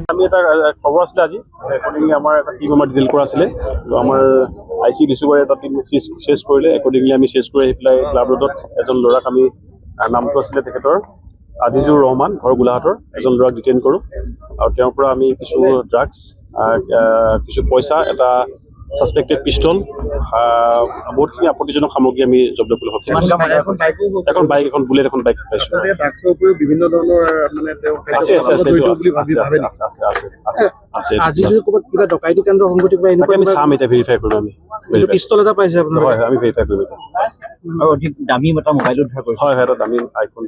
আমি এটা খবৰ আছিলে আজি একৰ্ডিংলি আমাৰ এটা টিম আমাৰ ডিটেইল কৰা আছিলে আমাৰ আইচি ডিচুবাৰে এটা টিম চেজ কৰিলে একৰ্ডিংলি আমি চেজ কৰি আহি পেলাই ক্লাব ৰোডত এজন ল'ৰাক আমি নামটো আছিলে তেখেতৰ আজিজুৰ ৰহমান ঘৰ গোলাঘাটৰ এজন ল'ৰাক ডিটেইন কৰোঁ আৰু তেওঁৰ পৰা আমি কিছু ড্ৰাগছ কিছু পইচা এটা সাসপেক্টেড পিষ্টল বহুতখিনি আপত্তিজনক সামগ্ৰী আমি জব্দ কৰিব সক্ষম এখন বাইক এখন বুলেট এখন বাইক পাইছোঁ বিভিন্ন ধৰণৰ মানে কিবা ডকাইতি কাণ্ড সংঘটিত আমি চাম এতিয়া ভেৰিফাই কৰিম আমি পিষ্টল এটা পাইছে আপোনাৰ হয় আমি ভেৰিফাই কৰিম আৰু অধিক দামী এটা মোবাইল উদ্ধাৰ কৰিছে হয় এটা দামী আইফোন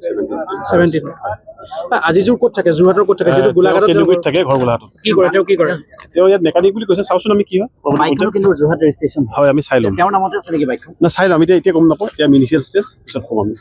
17 আজিজুৰ ক'ত থাকে যোৰহাটৰ ক'ত থাকে যেটো গোলাঘাটত থাকে ঘৰ গোলাঘাটত কি কৰে তেওঁ ইয়াত মেকানিক বুলি কৈছে চাওচোন আমি কি হয় কিন্তু যোৰহাট ৰেজিষ্ট্ৰেচন হয় আমি চাই ল'ম তেওঁৰ নামতে আছে নেকি বাইকখন না চাই ল'ম এতিয়া গম নাপাওঁ এতিয়া ইনিচিয়েল ষ্টেজ পিছত ক'ম আমি